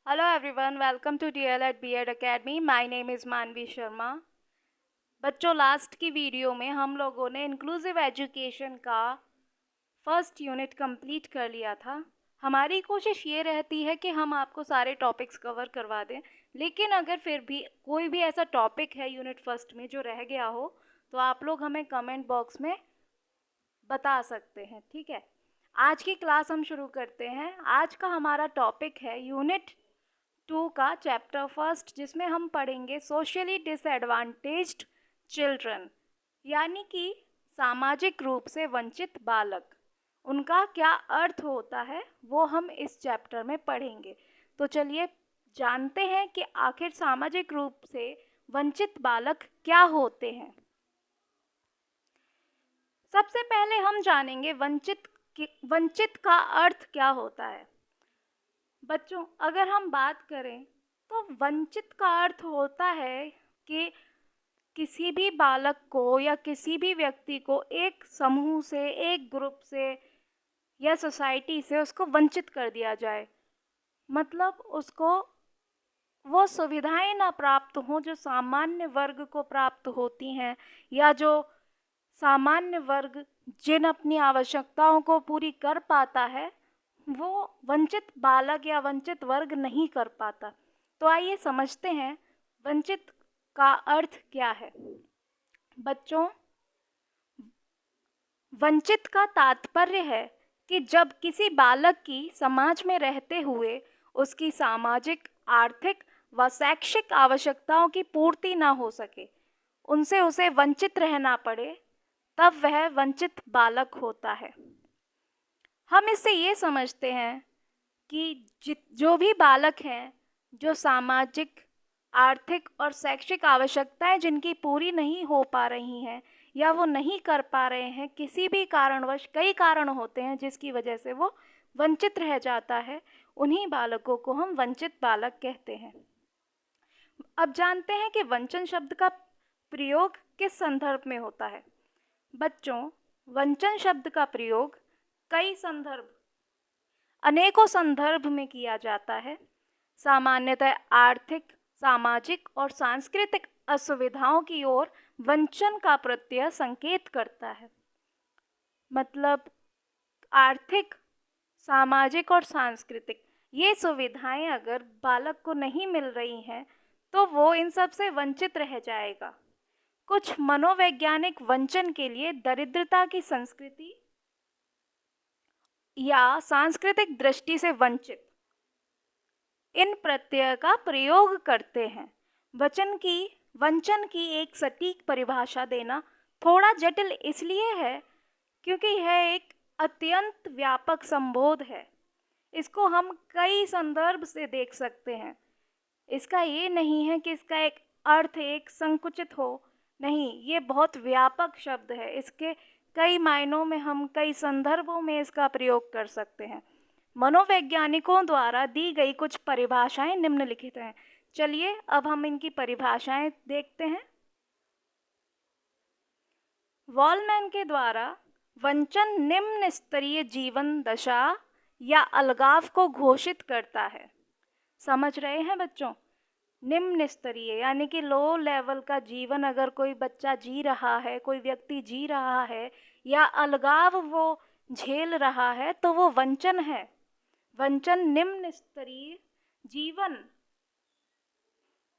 Hello everyone, welcome to DL at B.Ed Academy. My name is मानवी शर्मा. बच्चों, last की video में हम लोगों ने इंक्लूसिव एजुकेशन का फर्स्ट यूनिट कंप्लीट कर लिया था. हमारी कोशिश ये रहती है कि हम आपको सारे टॉपिक्स कवर करवा दें, लेकिन अगर फिर भी कोई भी ऐसा टॉपिक है यूनिट फर्स्ट में जो रह गया हो तो आप लोग हमें कमेंट बॉक्स में बता सकते हैं. ठीक है, आज की क्लास हम शुरू करते हैं. आज का हमारा टॉपिक है यूनिट 2 का चैप्टर फर्स्ट, जिसमें हम पढ़ेंगे सोशली डिसएडवांटेज्ड चिल्ड्रन, यानी कि सामाजिक रूप से वंचित बालक. उनका क्या अर्थ होता है वो हम इस चैप्टर में पढ़ेंगे. तो चलिए जानते हैं कि आखिर सामाजिक रूप से वंचित बालक क्या होते हैं. सबसे पहले हम जानेंगे वंचित का अर्थ क्या होता है. बच्चों, अगर हम बात करें तो वंचित का अर्थ होता है कि किसी भी बालक को या किसी भी व्यक्ति को एक समूह से, एक ग्रुप से या सोसाइटी से उसको वंचित कर दिया जाए. मतलब उसको वो सुविधाएं ना प्राप्त हों जो सामान्य वर्ग को प्राप्त होती हैं, या जो सामान्य वर्ग जिन अपनी आवश्यकताओं को पूरी कर पाता है वो वंचित बालक या वंचित वर्ग नहीं कर पाता. तो आइए समझते हैं वंचित का अर्थ क्या है. बच्चों, वंचित का तात्पर्य है कि जब किसी बालक की समाज में रहते हुए उसकी सामाजिक, आर्थिक व शैक्षिक आवश्यकताओं की पूर्ति ना हो सके, उनसे उसे वंचित रहना पड़े, तब वह वंचित बालक होता है. हम इससे ये समझते हैं कि जो भी बालक हैं जो सामाजिक, आर्थिक और शैक्षिक आवश्यकताएं जिनकी पूरी नहीं हो पा रही हैं या वो नहीं कर पा रहे हैं, किसी भी कारणवश, कई कारण होते हैं जिसकी वजह से वो वंचित रह जाता है, उन्हीं बालकों को हम वंचित बालक कहते हैं. अब जानते हैं कि वंचन शब्द का प्रयोग किस संदर्भ में होता है. बच्चों, वंचन शब्द का प्रयोग अनेकों संदर्भ में किया जाता है. सामान्यतः आर्थिक, सामाजिक और सांस्कृतिक असुविधाओं की ओर वंचन का प्रत्यय संकेत करता है. मतलब आर्थिक, सामाजिक और सांस्कृतिक ये सुविधाएं अगर बालक को नहीं मिल रही हैं तो वो इन सब से वंचित रह जाएगा. कुछ मनोवैज्ञानिक वंचन के लिए दरिद्रता की संस्कृति या सांस्कृतिक दृष्टि से वंचित इन प्रत्यय का प्रयोग करते हैं. वंचन की एक सटीक परिभाषा देना थोड़ा जटिल इसलिए है क्योंकि यह एक अत्यंत व्यापक संबोध है. इसको हम कई संदर्भ से देख सकते हैं. इसका ये नहीं है कि इसका एक अर्थ एक संकुचित हो, नहीं, ये बहुत व्यापक शब्द है. इसके कई मायनों में हम कई संदर्भों में इसका प्रयोग कर सकते हैं. मनोवैज्ञानिकों द्वारा दी गई कुछ परिभाषाएं निम्नलिखित हैं. चलिए अब हम इनकी परिभाषाएं देखते हैं. वॉलमैन के द्वारा वंचन निम्न स्तरीय जीवन दशा या अलगाव को घोषित करता है. समझ रहे हैं बच्चों? निम्न स्तरीय यानी कि लो लेवल का जीवन अगर कोई बच्चा जी रहा है, कोई व्यक्ति जी रहा है, या अलगाव वो झेल रहा है, तो वो वंचन है. वंचन निम्न स्तरीय जीवन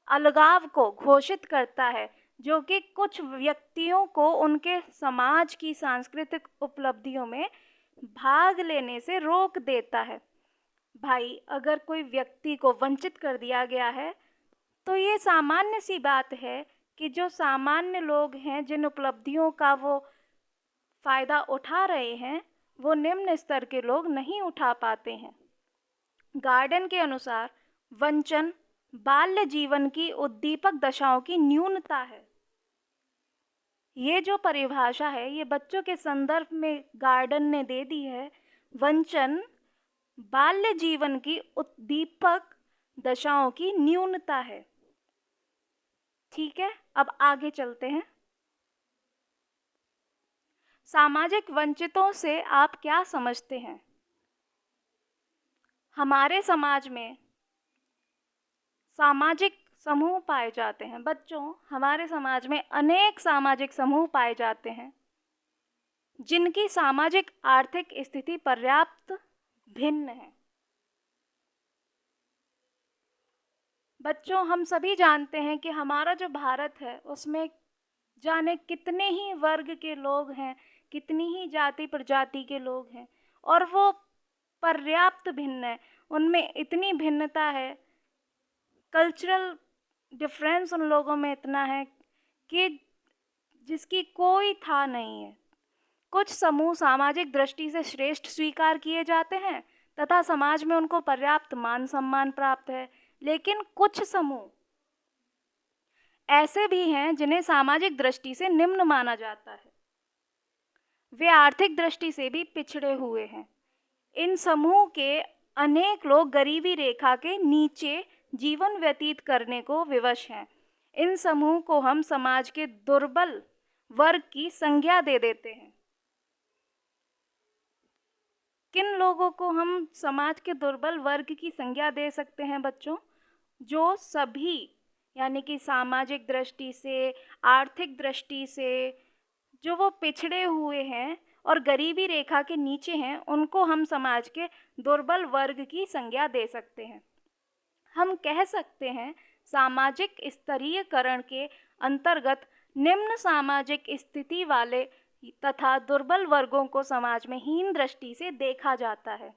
अलगाव को घोषित करता है, जो कि कुछ व्यक्तियों को उनके समाज की सांस्कृतिक उपलब्धियों में भाग लेने से रोक देता है. भाई, अगर कोई व्यक्ति को वंचित कर दिया गया है तो ये सामान्य सी बात है कि जो सामान्य लोग हैं, जिन उपलब्धियों का वो फ़ायदा उठा रहे हैं, वो निम्न स्तर के लोग नहीं उठा पाते हैं. गार्डन के अनुसार वंचन बाल्य जीवन की उद्दीपक दशाओं की न्यूनता है. ये जो परिभाषा है ये बच्चों के संदर्भ में गार्डन ने दे दी है. वंचन बाल्य जीवन की उद्दीपक दशाओं की न्यूनता है. ठीक है, अब आगे चलते हैं. सामाजिक वंचितों से आप क्या समझते हैं? हमारे समाज में सामाजिक समूह पाए जाते हैं। बच्चों, हमारे समाज में अनेक सामाजिक समूह पाए जाते हैं जिनकी सामाजिक आर्थिक स्थिति पर्याप्त भिन्न है। बच्चों, हम सभी जानते हैं कि हमारा जो भारत है उसमें जाने कितने ही वर्ग के लोग हैं, कितनी ही जाति प्रजाति के लोग हैं, और वो पर्याप्त भिन्न है। उनमें इतनी भिन्नता है, कल्चरल डिफरेंस उन लोगों में इतना है कि जिसकी कोई था नहीं है। कुछ समूह सामाजिक दृष्टि से श्रेष्ठ स्वीकार किए जाते हैं तथा समाज में उनको पर्याप्त मान सम्मान प्राप्त है, लेकिन कुछ समूह ऐसे भी हैं जिन्हें सामाजिक दृष्टि से निम्न माना जाता है। वे आर्थिक दृष्टि से भी पिछड़े हुए हैं। इन समूह के अनेक लोग गरीबी रेखा के नीचे जीवन व्यतीत करने को विवश हैं। इन समूह को हम समाज के दुर्बल वर्ग की संज्ञा दे देते हैं। किन लोगों को हम समाज के दुर्बल वर्ग की संज्ञा दे सकते हैं बच्चों? जो सभी, यानी कि सामाजिक दृष्टि से, आर्थिक दृष्टि से जो वो पिछड़े हुए हैं और गरीबी रेखा के नीचे हैं, उनको हम समाज के दुर्बल वर्ग की संज्ञा दे सकते हैं। हम कह सकते हैं सामाजिक स्तरीयकरण के अंतर्गत निम्न सामाजिक स्थिति वाले तथा दुर्बल वर्गों को समाज में हीन दृष्टि से देखा जाता है।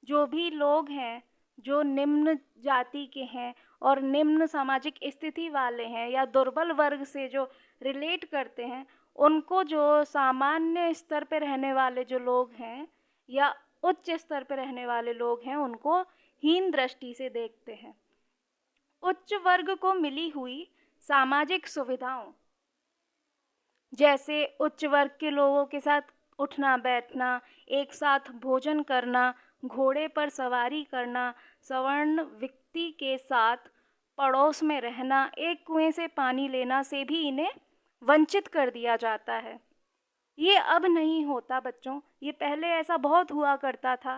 जो भी लोग हैं जो निम्न जाति के हैं और निम्न सामाजिक स्थिति वाले हैं या दुर्बल वर्ग से जो रिलेट करते हैं, उनको जो सामान्य स्तर पर रहने वाले जो लोग हैं या उच्च स्तर पर रहने वाले लोग हैं, उनको हीन दृष्टि से देखते हैं। उच्च वर्ग को मिली हुई सामाजिक सुविधाओं, जैसे उच्च वर्ग के लोगों के साथ उठना बैठना, एक साथ भोजन करना, घोड़े पर सवारी करना, सवर्ण व्यक्ति के साथ पड़ोस में रहना, एक कुएं से पानी लेना से भी इन्हें वंचित कर दिया जाता है। ये अब नहीं होता बच्चों, ये पहले ऐसा बहुत हुआ करता था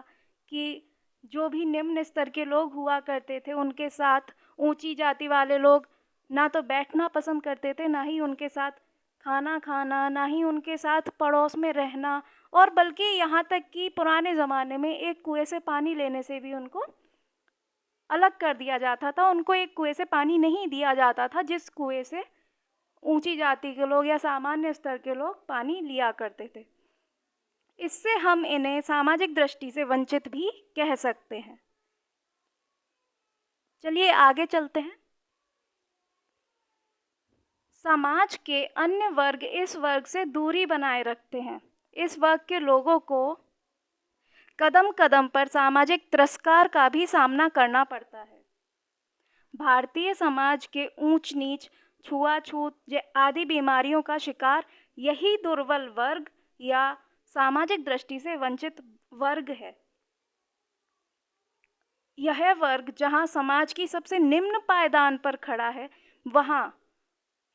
कि जो भी निम्न स्तर के लोग हुआ करते थे उनके साथ ऊंची जाति वाले लोग ना तो बैठना पसंद करते थे, ना ही उनके साथ खाना खाना, ना ही उनके साथ पड़ोस में रहना, और बल्कि यहाँ तक कि पुराने ज़माने में एक कुएं से पानी लेने से भी उनको अलग कर दिया जाता था। उनको एक कुएं से पानी नहीं दिया जाता था जिस कुएं से ऊंची जाति के लोग या सामान्य स्तर के लोग पानी लिया करते थे। इससे हम इन्हें सामाजिक दृष्टि से वंचित भी कह सकते हैं। चलिए आगे चलते हैं। समाज के अन्य वर्ग इस वर्ग से दूरी बनाए रखते हैं। इस वर्ग के लोगों को कदम कदम पर सामाजिक तिरस्कार का भी सामना करना पड़ता है। भारतीय समाज के ऊंच नीच, छुआछूत आदि बीमारियों का शिकार यही दुर्बल वर्ग या सामाजिक दृष्टि से वंचित वर्ग है। यह वर्ग जहां समाज की सबसे निम्न पायदान पर खड़ा है, वहां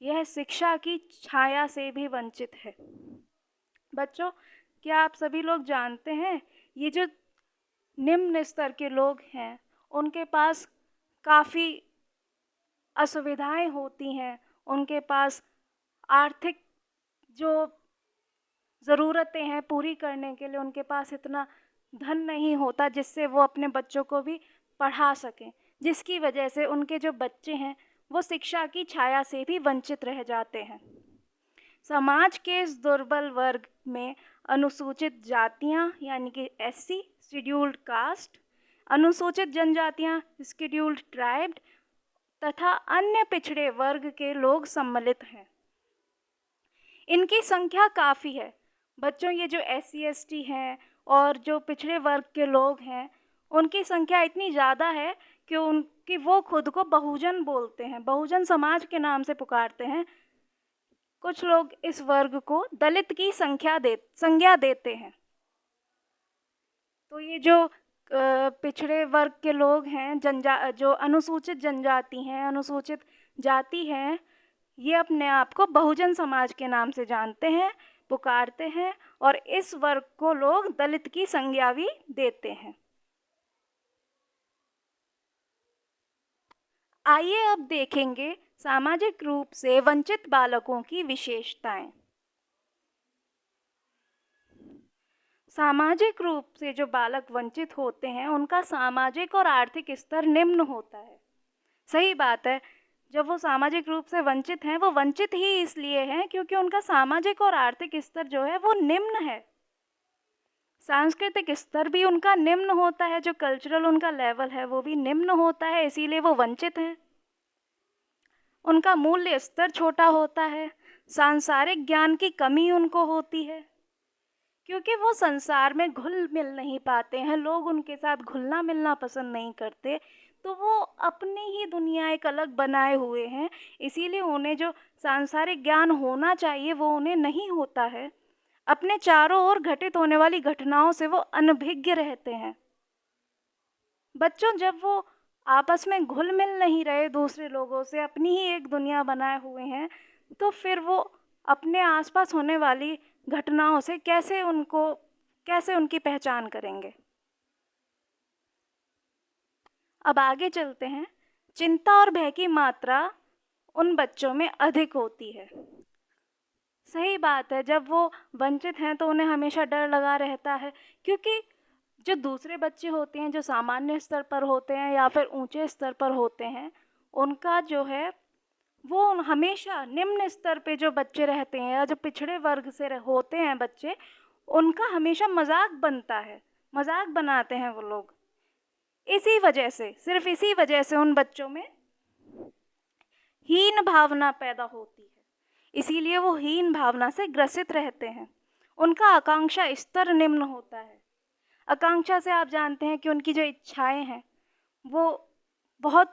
यह शिक्षा की छाया से भी वंचित है। बच्चों, क्या आप सभी लोग जानते हैं ये जो निम्न स्तर के लोग हैं उनके पास काफ़ी असुविधाएं होती हैं, उनके पास आर्थिक जो ज़रूरतें हैं पूरी करने के लिए उनके पास इतना धन नहीं होता जिससे वो अपने बच्चों को भी पढ़ा सकें, जिसकी वजह से उनके जो बच्चे हैं वो शिक्षा की छाया से भी वंचित रह जाते हैं। समाज के इस दुर्बल वर्ग में अनुसूचित जातियां यानी कि एससी, शेड्यूल्ड कास्ट, अनुसूचित जनजातियां, शेड्यूल्ड ट्राइब्ड तथा अन्य पिछड़े वर्ग के लोग सम्मिलित हैं। इनकी संख्या काफ़ी है बच्चों। ये जो एससी एसटी हैं और जो पिछड़े वर्ग के लोग हैं, उनकी संख्या इतनी ज़्यादा है कि वो खुद को बहुजन बोलते हैं, बहुजन समाज के नाम से पुकारते हैं। कुछ लोग इस वर्ग को दलित की संज्ञा देते हैं। तो ये जो पिछड़े वर्ग के लोग हैं, जो अनुसूचित जनजाति हैं, अनुसूचित जाति हैं, ये अपने आप को बहुजन समाज के नाम से जानते हैं, पुकारते हैं, और इस वर्ग को लोग दलित की संज्ञा भी देते हैं। आइए अब देखेंगे सामाजिक रूप से वंचित बालकों की विशेषताएं। सामाजिक रूप से जो बालक वंचित होते हैं उनका सामाजिक और आर्थिक स्तर निम्न होता है। सही बात है, जब वो सामाजिक रूप से वंचित हैं वो वंचित ही इसलिए हैं क्योंकि उनका सामाजिक और आर्थिक स्तर जो है वो निम्न है। सांस्कृतिक स्तर भी उनका निम्न होता है, जो कल्चरल उनका लेवल है वो भी निम्न होता है, इसीलिए वो वंचित हैं। उनका मूल्य स्तर छोटा होता है, सांसारिक ज्ञान की कमी उनको होती है क्योंकि वो संसार में घुल मिल नहीं पाते हैं, लोग उनके साथ घुलना मिलना पसंद नहीं करते, तो वो अपनी ही दुनिया एक अलग बनाए हुए हैं, इसीलिए उन्हें जो सांसारिक ज्ञान होना चाहिए वो उन्हें नहीं होता है। अपने चारों ओर घटित होने वाली घटनाओं से वो अनभिज्ञ रहते हैं। बच्चों, जब वो आपस में घुल मिल नहीं रहे दूसरे लोगों से, अपनी ही एक दुनिया बनाए हुए हैं, तो फिर वो अपने आसपास होने वाली घटनाओं से कैसे उनकी पहचान करेंगे। अब आगे चलते हैं। चिंता और भय की मात्रा उन बच्चों में अधिक होती है। सही बात है, जब वो वंचित हैं तो उन्हें हमेशा डर लगा रहता है क्योंकि जो दूसरे बच्चे होते हैं जो सामान्य स्तर पर होते हैं या फिर ऊंचे स्तर पर होते हैं, उनका जो है वो हमेशा निम्न स्तर पे जो बच्चे रहते हैं या जो पिछड़े वर्ग से होते हैं बच्चे, उनका हमेशा मजाक बनता है, मजाक बनाते हैं वो लोग। इसी वजह से, सिर्फ इसी वजह से उन बच्चों में हीन भावना पैदा होती है, इसीलिए वो हीन भावना से ग्रसित रहते हैं। उनका आकांक्षा स्तर निम्न होता है। आकांक्षा से आप जानते हैं कि उनकी जो इच्छाएं हैं वो बहुत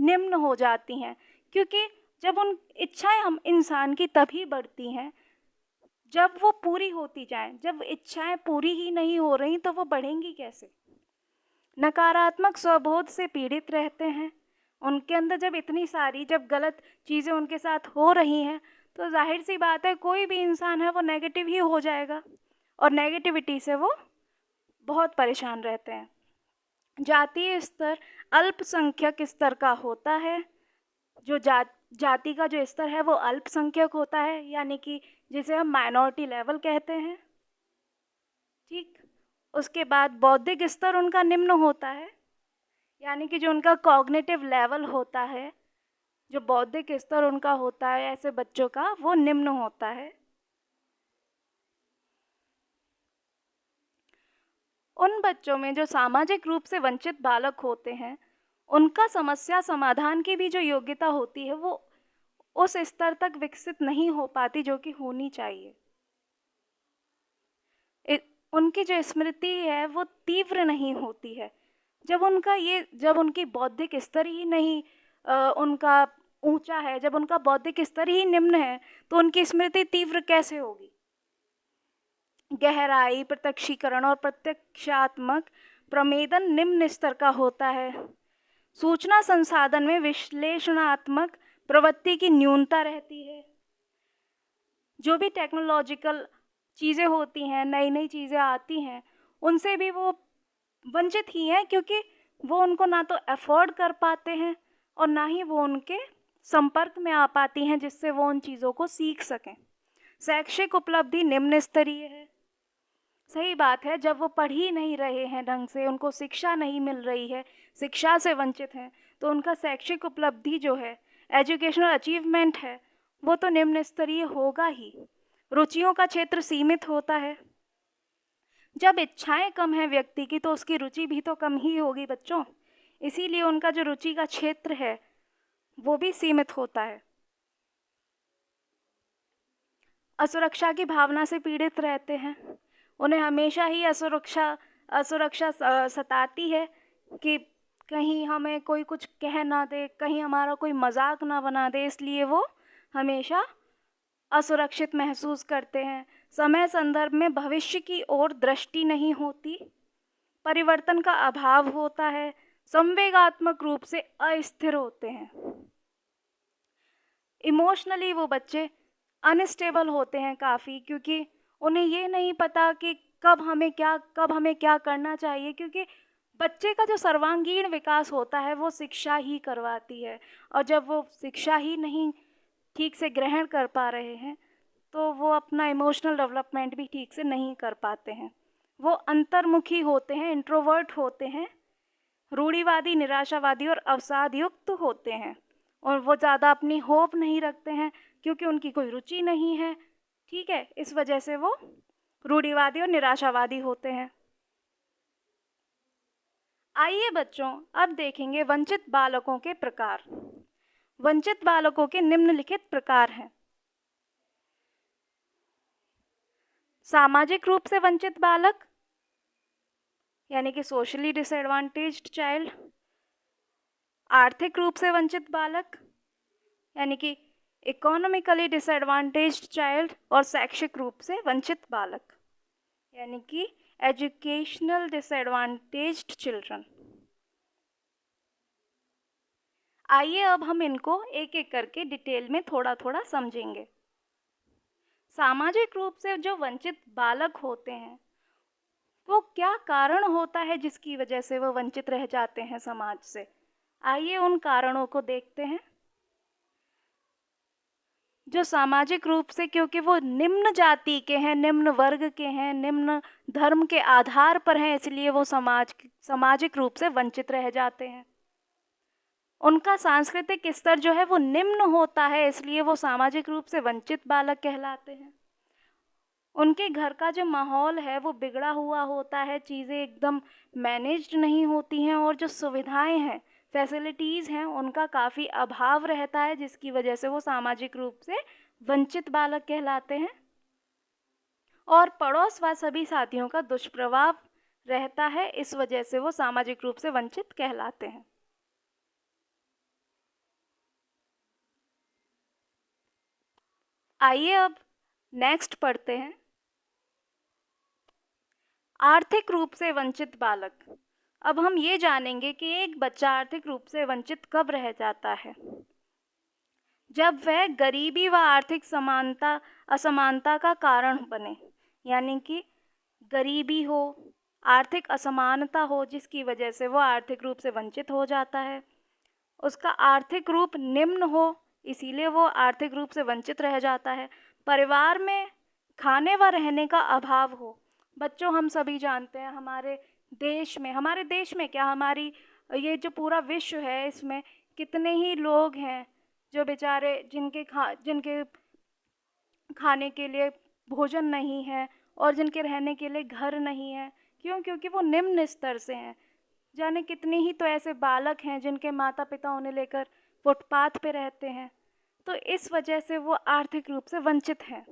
निम्न हो जाती हैं, क्योंकि जब उन इच्छाएं हम इंसान की तभी बढ़ती हैं जब वो पूरी होती जाएं। जब इच्छाएं पूरी ही नहीं हो रही तो वो बढ़ेंगी कैसे। नकारात्मक स्वबोध से पीड़ित रहते हैं। उनके अंदर जब गलत चीज़ें उनके साथ हो रही हैं तो जाहिर सी बात है कोई भी इंसान है वो नेगेटिव ही हो जाएगा और नेगेटिविटी से वो बहुत परेशान रहते हैं। जातीय स्तर अल्पसंख्यक स्तर का होता है। जो जाति का जो स्तर है वो अल्पसंख्यक होता है, यानी कि जिसे हम माइनॉरिटी लेवल कहते हैं। ठीक, उसके बाद बौद्धिक स्तर उनका निम्न होता है, यानी कि जो उनका कॉग्निटिव लेवल होता है, जो बौद्धिक स्तर उनका होता है ऐसे बच्चों का, वो निम्न होता है। उन बच्चों में जो सामाजिक रूप से वंचित बालक होते हैं, उनका समस्या समाधान की भी जो योग्यता होती है वो उस स्तर तक विकसित नहीं हो पाती जो कि होनी चाहिए। उनकी जो स्मृति है वो तीव्र नहीं होती है। जब उनकी बौद्धिक स्तर ही नहीं उनका ऊंचा है, जब उनका बौद्धिक स्तर ही निम्न है, तो उनकी स्मृति तीव्र कैसे होगी। गहराई, प्रत्यक्षीकरण और प्रत्यक्षात्मक प्रमेदन निम्न स्तर का होता है। सूचना संसाधन में विश्लेषणात्मक प्रवृत्ति की न्यूनता रहती है। जो भी टेक्नोलॉजिकल चीज़ें होती हैं, नई नई चीज़ें आती हैं, उनसे भी वो वंचित ही हैं क्योंकि वो उनको ना तो अफोर्ड कर पाते हैं और ना ही वो उनके संपर्क में आ पाती हैं जिससे वो उन चीज़ों को सीख सकें। शैक्षिक उपलब्धि निम्न स्तरीय है। सही बात है, जब वो पढ़ ही नहीं रहे हैं ढंग से, उनको शिक्षा नहीं मिल रही है, शिक्षा से वंचित हैं, तो उनका शैक्षिक उपलब्धि जो है, एजुकेशनल अचीवमेंट है, वो तो निम्न स्तरीय होगा ही। रुचियों का क्षेत्र सीमित होता है। जब इच्छाएं कम है व्यक्ति की तो उसकी रुचि भी तो कम ही होगी बच्चों, इसीलिए उनका जो रुचि का क्षेत्र है वो भी सीमित होता है। असुरक्षा की भावना से पीड़ित रहते हैं। उन्हें हमेशा ही असुरक्षा सताती है कि कहीं हमें कोई कुछ कह ना दे, कहीं हमारा कोई मजाक ना बना दे, इसलिए वो हमेशा असुरक्षित महसूस करते हैं। समय संदर्भ में भविष्य की ओर दृष्टि नहीं होती। परिवर्तन का अभाव होता है। संवेगात्मक रूप से अस्थिर होते हैं। इमोशनली वो बच्चे अनस्टेबल होते हैं काफ़ी, क्योंकि उन्हें ये नहीं पता कि कब हमें क्या करना चाहिए, क्योंकि बच्चे का जो सर्वांगीण विकास होता है वो शिक्षा ही करवाती है, और जब वो शिक्षा ही नहीं ठीक से ग्रहण कर पा रहे हैं तो वो अपना इमोशनल डेवलपमेंट भी ठीक से नहीं कर पाते हैं। वो अंतर्मुखी होते हैं, इंट्रोवर्ट होते हैं, रूढ़िवादी, निराशावादी और अवसाद युक्त होते हैं, और वो ज़्यादा अपनी होप नहीं रखते हैं क्योंकि उनकी कोई रुचि नहीं है। ठीक है, इस वजह से वो रूढ़िवादी और निराशावादी होते हैं। आइए बच्चों, अब देखेंगे वंचित बालकों के प्रकार। वंचित बालकों के निम्नलिखित प्रकार हैं। सामाजिक रूप से वंचित बालक यानी कि सोशली डिसएडवांटेज्ड चाइल्ड। आर्थिक रूप से वंचित बालक यानी कि इकोनॉमिकली डिसएडवांटेज्ड चाइल्ड। और शैक्षिक रूप से वंचित बालक यानी कि एजुकेशनल डिसएडवांटेज्ड चिल्ड्रन। आइए अब हम इनको एक एक करके डिटेल में थोड़ा थोड़ा समझेंगे। सामाजिक रूप से जो वंचित बालक होते हैं वो क्या कारण होता है जिसकी वजह से वो वंचित रह जाते हैं समाज से। आइए उन कारणों को देखते हैं। जो सामाजिक रूप से, क्योंकि वो निम्न जाति के हैं, निम्न वर्ग के हैं, निम्न धर्म के आधार पर हैं, इसलिए वो सामाजिक रूप से वंचित रह जाते हैं। उनका सांस्कृतिक स्तर जो है वो निम्न होता है, इसलिए वो सामाजिक रूप से वंचित बालक कहलाते हैं। उनके घर का जो माहौल है वो बिगड़ा हुआ होता है, चीज़ें एकदम मैनेज्ड नहीं होती हैं, और जो सुविधाएं हैं, फैसिलिटीज़ हैं, उनका काफ़ी अभाव रहता है, जिसकी वजह से वो सामाजिक रूप से वंचित बालक कहलाते हैं। और पड़ोस व सभी साथियों का दुष्प्रभाव रहता है, इस वजह से वो सामाजिक रूप से वंचित कहलाते हैं। आइए अब नेक्स्ट पढ़ते हैं। आर्थिक रूप से वंचित बालक। अब हम ये जानेंगे कि एक बच्चा आर्थिक रूप से वंचित कब रह जाता है। जब वह गरीबी व आर्थिक असमानता का कारण बने, यानी कि गरीबी हो, आर्थिक असमानता हो, जिसकी वजह से वो आर्थिक रूप से वंचित हो जाता है। उसका आर्थिक रूप निम्न हो, इसीलिए वो आर्थिक रूप से वंचित रह जाता है। परिवार में खाने व रहने का अभाव हो। बच्चों, हम सभी जानते हैं हमारे देश में क्या, हमारी ये जो पूरा विश्व है, इसमें कितने ही लोग हैं जो बेचारे जिनके खाने के लिए भोजन नहीं है और जिनके रहने के लिए घर नहीं है। क्यों? क्योंकि वो निम्न स्तर से हैं। जाने कितने ही तो ऐसे बालक हैं जिनके माता पिता उन्हें लेकर फुटपाथ पे रहते हैं, तो इस वजह से वो आर्थिक रूप से वंचित हैं।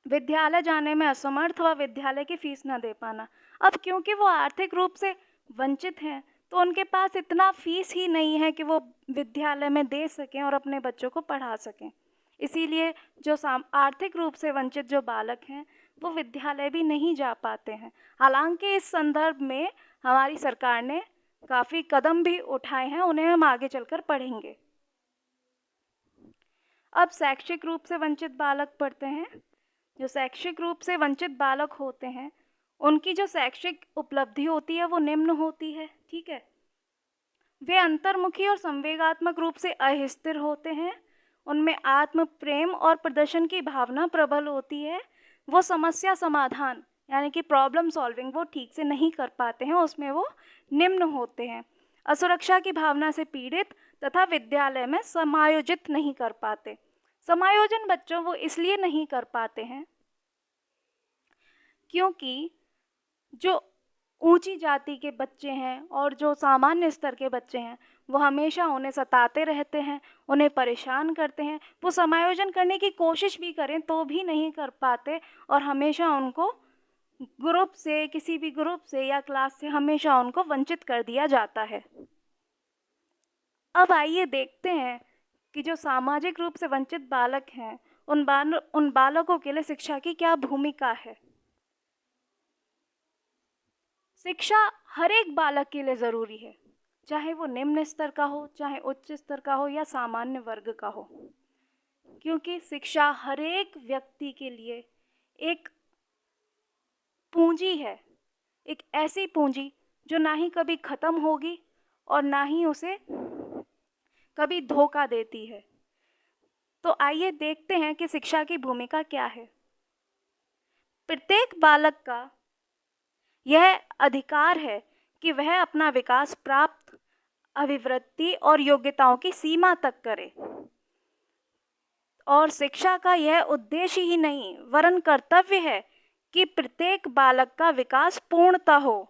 विद्यालय जाने में असमर्थ व विद्यालय की फीस न दे पाना। अब क्योंकि वो आर्थिक रूप से वंचित हैं तो उनके पास इतना फीस ही नहीं है कि वो विद्यालय में दे सकें और अपने बच्चों को पढ़ा सकें। इसीलिए जो आर्थिक रूप से वंचित जो बालक हैं वो विद्यालय भी नहीं जा पाते हैं। हालांकि इस संदर्भ में हमारी सरकार ने काफ़ी कदम भी उठाए हैं, उन्हें हम आगे चलकर पढ़ेंगे। अब शैक्षिक रूप से वंचित बालक पढ़ते हैं। जो शैक्षिक रूप से वंचित बालक होते हैं उनकी जो शैक्षिक उपलब्धि होती है वो निम्न होती है। ठीक है, वे अंतर्मुखी और संवेगात्मक रूप से अस्थिर होते हैं। उनमें आत्म प्रेम और प्रदर्शन की भावना प्रबल होती है। वो समस्या समाधान यानी कि प्रॉब्लम सॉल्विंग वो ठीक से नहीं कर पाते हैं, उसमें वो निम्न होते हैं। असुरक्षा की भावना से पीड़ित तथा विद्यालय में समायोजित नहीं कर पाते। समायोजन बच्चों वो इसलिए नहीं कर पाते हैं क्योंकि जो ऊंची जाति के बच्चे हैं और जो सामान्य स्तर के बच्चे हैं वो हमेशा उन्हें सताते रहते हैं, उन्हें परेशान करते हैं। वो समायोजन करने की कोशिश भी करें तो भी नहीं कर पाते और हमेशा उनको ग्रुप से, किसी भी ग्रुप से या क्लास से हमेशा उनको वंचित कर दिया जाता है। अब आइए देखते हैं कि जो सामाजिक रूप से वंचित बालक हैं उन बालकों के लिए शिक्षा की क्या भूमिका है। शिक्षा हर एक बालक के लिए ज़रूरी है, चाहे वो निम्न स्तर का हो, चाहे उच्च स्तर का हो या सामान्य वर्ग का हो, क्योंकि शिक्षा हर एक व्यक्ति के लिए एक पूंजी है, एक ऐसी पूंजी जो ना ही कभी ख़त्म होगी और ना ही उसे कभी धोखा देती है। तो आइए देखते हैं कि शिक्षा की भूमिका क्या है। प्रत्येक बालक का यह अधिकार है कि वह अपना विकास प्राप्त अभिवृद्धि और योग्यताओं की सीमा तक करे, और शिक्षा का यह उद्देश्य ही नहीं वरन कर्तव्य है कि प्रत्येक बालक का विकास पूर्णतः हो।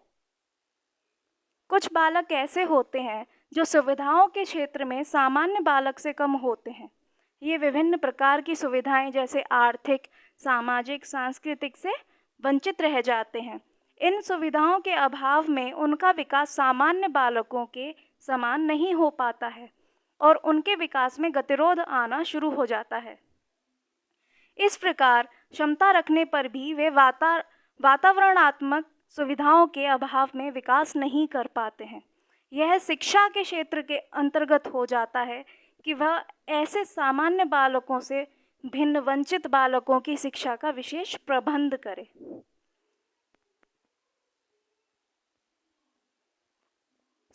कुछ बालक ऐसे होते हैं जो सुविधाओं के क्षेत्र में सामान्य बालक से कम होते हैं। ये विभिन्न प्रकार की सुविधाएं जैसे आर्थिक, सामाजिक, सांस्कृतिक से वंचित रह जाते हैं। इन सुविधाओं के अभाव में उनका विकास सामान्य बालकों के समान नहीं हो पाता है और उनके विकास में गतिरोध आना शुरू हो जाता है। इस प्रकार क्षमता रखने पर भी वे वातावरणात्मक सुविधाओं के अभाव में विकास नहीं कर पाते हैं। यह शिक्षा के क्षेत्र के अंतर्गत हो जाता है कि वह ऐसे सामान्य बालकों से भिन्न वंचित बालकों की शिक्षा का विशेष प्रबंध करे।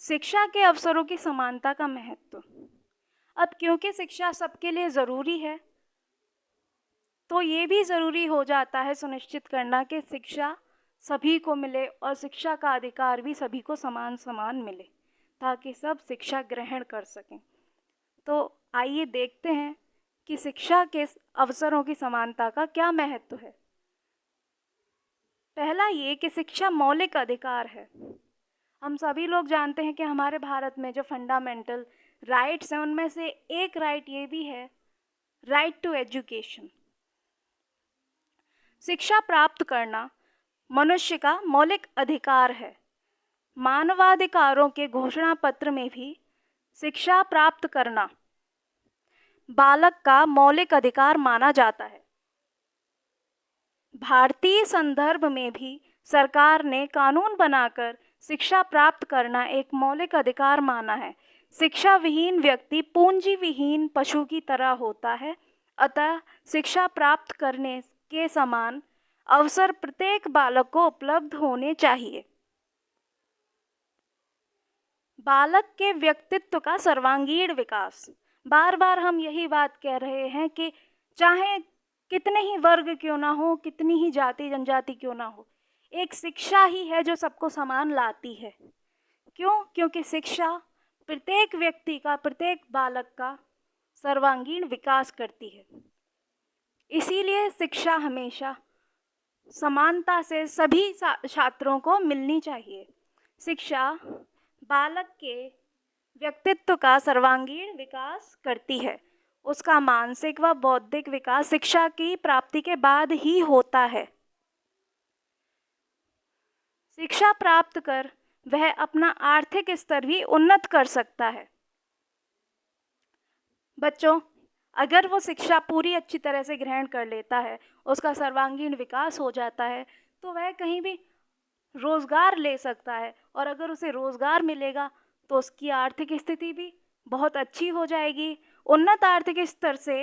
शिक्षा के अवसरों की समानता का महत्व। अब क्योंकि शिक्षा सबके लिए ज़रूरी है, तो ये भी ज़रूरी हो जाता है सुनिश्चित करना कि शिक्षा सभी को मिले और शिक्षा का अधिकार भी सभी को समान समान मिले, ताकि सब शिक्षा ग्रहण कर सकें। तो आइए देखते हैं कि शिक्षा के अवसरों की समानता का क्या महत्व है। पहला ये कि शिक्षा मौलिक अधिकार है। हम सभी लोग जानते हैं कि हमारे भारत में जो फंडामेंटल राइट्स हैं उनमें से एक राइट ये भी है, राइट टू एजुकेशन। शिक्षा प्राप्त करना मनुष्य का मौलिक अधिकार है। मानवाधिकारों के घोषणा पत्र में भी शिक्षा प्राप्त करना बालक का मौलिक अधिकार माना जाता है। भारतीय संदर्भ में भी सरकार ने कानून बनाकर शिक्षा प्राप्त करना एक मौलिक अधिकार माना है। शिक्षा विहीन व्यक्ति पूंजी विहीन पशु की तरह होता है, अतः शिक्षा प्राप्त करने के समान अवसर प्रत्येक बालक को उपलब्ध होने चाहिए। बालक के व्यक्तित्व का सर्वांगीण विकास। बार बार हम यही बात कह रहे हैं कि चाहे कितने ही वर्ग क्यों ना हो, कितनी ही जाति जनजाति क्यों ना हो, एक शिक्षा ही है जो सबको समान लाती है। क्यों? क्योंकि शिक्षा प्रत्येक व्यक्ति का, प्रत्येक बालक का सर्वांगीण विकास करती है। इसीलिए शिक्षा हमेशा समानता से सभी छात्रों को मिलनी चाहिए। शिक्षा बालक के व्यक्तित्व का सर्वांगीण विकास करती है। उसका मानसिक व बौद्धिक विकास शिक्षा की प्राप्ति के बाद ही होता है। शिक्षा प्राप्त कर वह अपना आर्थिक स्तर भी उन्नत कर सकता है। बच्चों, अगर वो शिक्षा पूरी अच्छी तरह से ग्रहण कर लेता है, उसका सर्वांगीण विकास हो जाता है, तो वह कहीं भी रोज़गार ले सकता है, और अगर उसे रोज़गार मिलेगा तो उसकी आर्थिक स्थिति भी बहुत अच्छी हो जाएगी। उन्नत आर्थिक स्तर से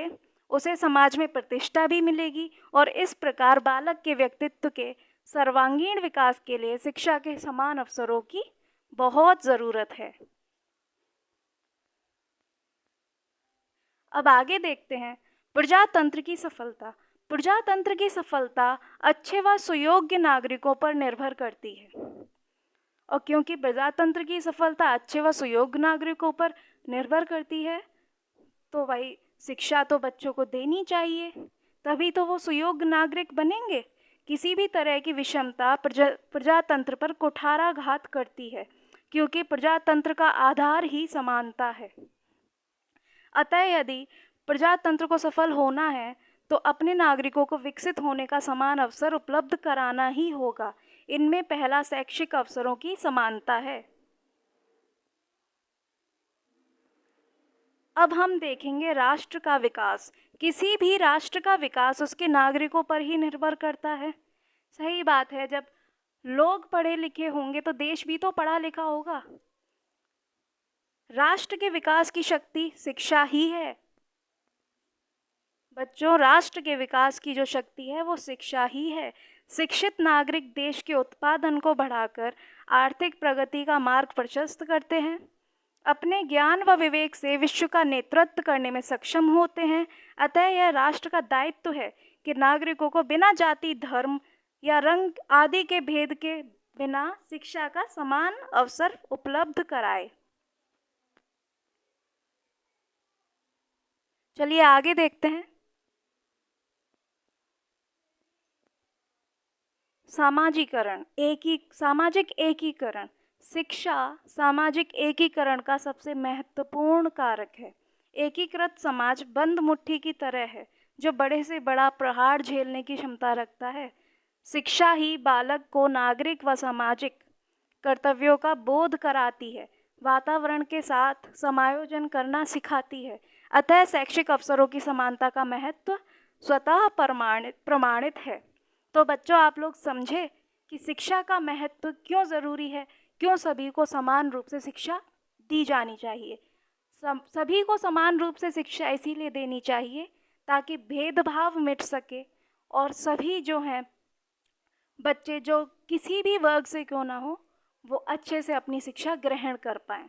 उसे समाज में प्रतिष्ठा भी मिलेगी, और इस प्रकार बालक के व्यक्तित्व के सर्वांगीण विकास के लिए शिक्षा के समान अवसरों की बहुत ज़रूरत है। अब आगे देखते हैं प्रजातंत्र की सफलता। प्रजातंत्र की सफलता अच्छे व सुयोग्य नागरिकों पर निर्भर करती है, और क्योंकि प्रजातंत्र की सफलता अच्छे व सुयोग्य नागरिकों पर निर्भर करती है, तो भाई शिक्षा तो बच्चों को देनी चाहिए, तभी तो वो सुयोग्य नागरिक बनेंगे। किसी भी तरह की विषमता प्रजातंत्र पर कुठाराघात करती है, क्योंकि प्रजातंत्र का आधार ही समानता है। अतः यदि प्रजातंत्र को सफल होना है तो अपने नागरिकों को विकसित होने का समान अवसर उपलब्ध कराना ही होगा। इनमें पहला शैक्षिक अवसरों की समानता है। अब हम देखेंगे राष्ट्र का विकास। किसी भी राष्ट्र का विकास उसके नागरिकों पर ही निर्भर करता है। सही बात है, जब लोग पढ़े लिखे होंगे तो देश भी तो पढ़ा लिखा होगा। राष्ट्र के विकास की शक्ति शिक्षा ही है। बच्चों, राष्ट्र के विकास की जो शक्ति है वो शिक्षा ही है। शिक्षित नागरिक देश के उत्पादन को बढ़ाकर आर्थिक प्रगति का मार्ग प्रशस्त करते हैं, अपने ज्ञान व विवेक से विश्व का नेतृत्व करने में सक्षम होते हैं। अतः यह राष्ट्र का दायित्व है कि नागरिकों को बिना जाति, धर्म या रंग आदि के भेद के बिना शिक्षा का समान अवसर उपलब्ध कराए। चलिए आगे देखते हैं। सामाजिक एकीकरण। शिक्षा सामाजिक एकीकरण का सबसे महत्वपूर्ण कारक है। एकीकृत समाज बंद मुट्ठी की तरह है जो बड़े से बड़ा प्रहार झेलने की क्षमता रखता है। शिक्षा ही बालक को नागरिक व सामाजिक कर्तव्यों का बोध कराती है, वातावरण के साथ समायोजन करना सिखाती है। अतः शैक्षिक अवसरों की समानता का महत्व स्वतः प्रमाणित है। तो बच्चों, आप लोग समझे कि शिक्षा का महत्व क्यों ज़रूरी है, क्यों सभी को समान रूप से शिक्षा दी जानी चाहिए। सभी को समान रूप से शिक्षा इसीलिए देनी चाहिए ताकि भेदभाव मिट सके और सभी जो हैं बच्चे, जो किसी भी वर्ग से क्यों ना हो, वो अच्छे से अपनी शिक्षा ग्रहण कर पाएं।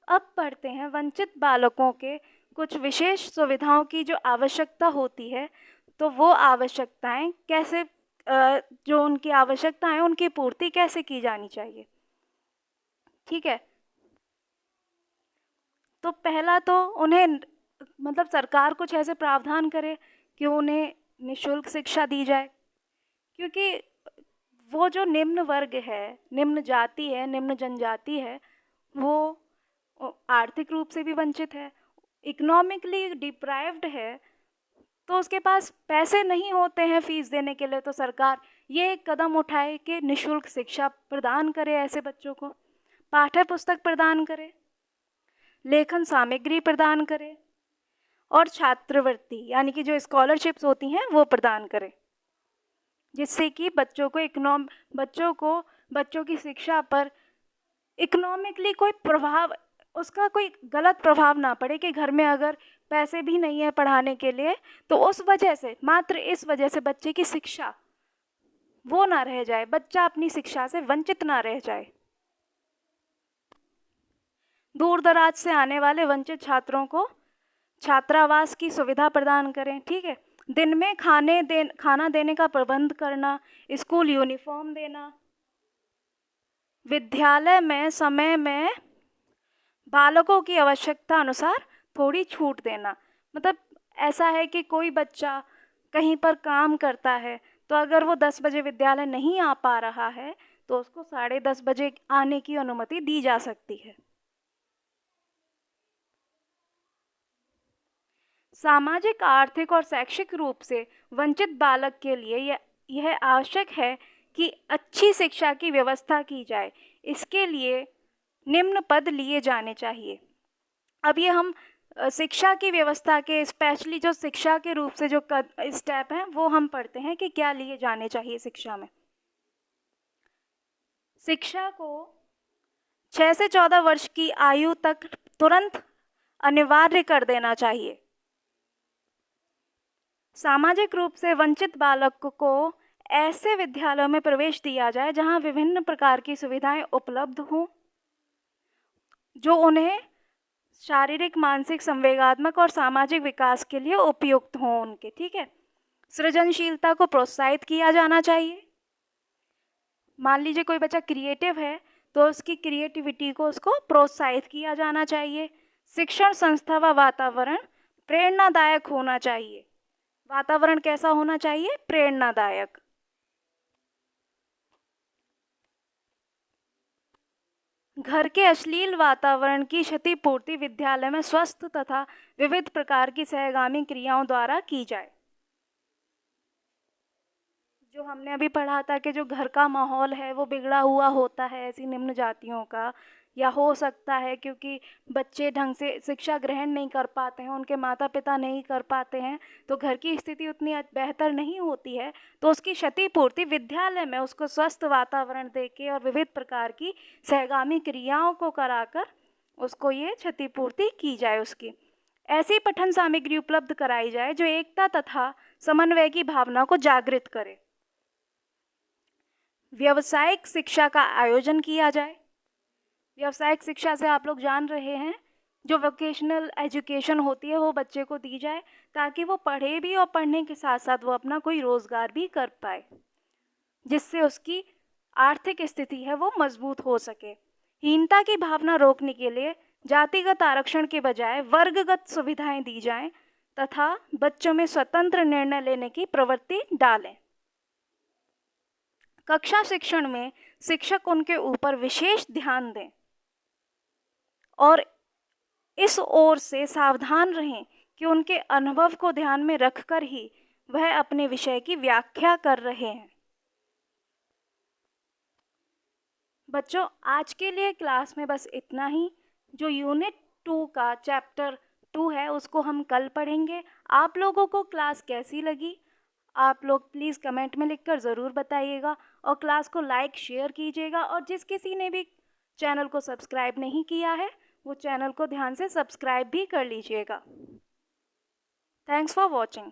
अब पढ़ते हैं वंचित बालकों के कुछ विशेष सुविधाओं की जो आवश्यकता होती है, तो वो आवश्यकताएं कैसे, जो उनकी आवश्यकताएं उनकी पूर्ति कैसे की जानी चाहिए। ठीक है, तो पहला तो उन्हें मतलब सरकार कुछ ऐसे प्रावधान करे कि उन्हें निःशुल्क शिक्षा दी जाए, क्योंकि वो जो निम्न वर्ग है, निम्न जाति है, निम्न जनजाति है, वो आर्थिक रूप से भी वंचित है, इकोनॉमिकली डिप्राइव्ड है, तो उसके पास पैसे नहीं होते हैं फीस देने के लिए। तो सरकार ये एक कदम उठाए कि निःशुल्क शिक्षा प्रदान करे, ऐसे बच्चों को पाठ्य पुस्तक प्रदान करे, लेखन सामग्री प्रदान करे और छात्रवृत्ति यानी कि जो स्कॉलरशिप्स होती हैं वो प्रदान करे, जिससे कि बच्चों की शिक्षा पर इकोनॉमिकली कोई प्रभाव, उसका कोई गलत प्रभाव ना पड़े कि घर में अगर पैसे भी नहीं है पढ़ाने के लिए, तो उस वजह से, मात्र इस वजह से बच्चे की शिक्षा वो ना रह जाए, बच्चा अपनी शिक्षा से वंचित ना रह जाए। दूर दराज से आने वाले वंचित छात्रों को छात्रावास की सुविधा प्रदान करें। ठीक है, दिन में खाना देने का प्रबंध करना, स्कूल यूनिफॉर्म देना, विद्यालय में समय में बालकों की आवश्यकता अनुसार थोड़ी छूट देना। मतलब ऐसा है कि कोई बच्चा कहीं पर काम करता है, तो अगर वो 10 बजे विद्यालय नहीं आ पा रहा है तो उसको 10:30 बजे आने की अनुमति दी जा सकती है। सामाजिक, आर्थिक और शैक्षिक रूप से वंचित बालक के लिए यह आवश्यक है कि अच्छी शिक्षा की व्यवस्था की जाए। इसके लिए निम्न पद लिए जाने चाहिए। अब ये हम शिक्षा की व्यवस्था के, स्पेशली जो शिक्षा के रूप से जो स्टेप हैं वो हम पढ़ते हैं कि क्या लिए जाने चाहिए शिक्षा में। शिक्षा को 6 से 14 वर्ष की आयु तक तुरंत अनिवार्य कर देना चाहिए। सामाजिक रूप से वंचित बालक को ऐसे विद्यालयों में प्रवेश दिया जाए जहां विभिन्न प्रकार की सुविधाएं उपलब्ध हों, जो उन्हें शारीरिक, मानसिक, संवेगात्मक और सामाजिक विकास के लिए उपयुक्त हों उनके। ठीक है, सृजनशीलता को प्रोत्साहित किया जाना चाहिए। मान लीजिए कोई बच्चा क्रिएटिव है तो उसकी क्रिएटिविटी को उसको प्रोत्साहित किया जाना चाहिए। शिक्षण संस्था व वातावरण प्रेरणादायक होना चाहिए। वातावरण कैसा होना चाहिए? प्रेरणादायक। घर के अश्लील वातावरण की क्षतिपूर्ति विद्यालय में स्वस्थ तथा विविध प्रकार की सहगामी क्रियाओं द्वारा की जाए। जो हमने अभी पढ़ा था कि जो घर का माहौल है वो बिगड़ा हुआ होता है ऐसी निम्न जातियों का, या हो सकता है क्योंकि बच्चे ढंग से शिक्षा ग्रहण नहीं कर पाते हैं, उनके माता पिता नहीं कर पाते हैं, तो घर की स्थिति उतनी बेहतर नहीं होती है, तो उसकी क्षतिपूर्ति विद्यालय में उसको स्वस्थ वातावरण देके और विविध प्रकार की सहगामी क्रियाओं को कराकर उसको ये क्षतिपूर्ति की जाए। उसकी ऐसी पठन सामग्री उपलब्ध कराई जाए जो एकता तथा समन्वय की भावना को जागृत करे। व्यावसायिक शिक्षा का आयोजन किया जाए। व्यावसायिक शिक्षा से आप लोग जान रहे हैं, जो वोकेशनल एजुकेशन होती है वो बच्चे को दी जाए ताकि वो पढ़े भी और पढ़ने के साथ साथ वो अपना कोई रोज़गार भी कर पाए, जिससे उसकी आर्थिक स्थिति है वो मजबूत हो सके। हीनता की भावना रोकने के लिए जातिगत आरक्षण के बजाय वर्गगत सुविधाएं दी जाएं तथा बच्चों में स्वतंत्र निर्णय लेने की प्रवृत्ति डालें। कक्षा शिक्षण में शिक्षक उनके ऊपर विशेष ध्यान दें और इस ओर से सावधान रहें कि उनके अनुभव को ध्यान में रखकर ही वह अपने विषय की व्याख्या कर रहे हैं। बच्चों, आज के लिए क्लास में बस इतना ही। जो यूनिट 2 का चैप्टर 2 है उसको हम कल पढ़ेंगे। आप लोगों को क्लास कैसी लगी आप लोग प्लीज़ कमेंट में लिखकर ज़रूर बताइएगा और क्लास को लाइक शेयर कीजिएगा, और जिस किसी ने भी चैनल को सब्सक्राइब नहीं किया है वो चैनल को ध्यान से सब्सक्राइब भी कर लीजिएगा। Thanks for watching.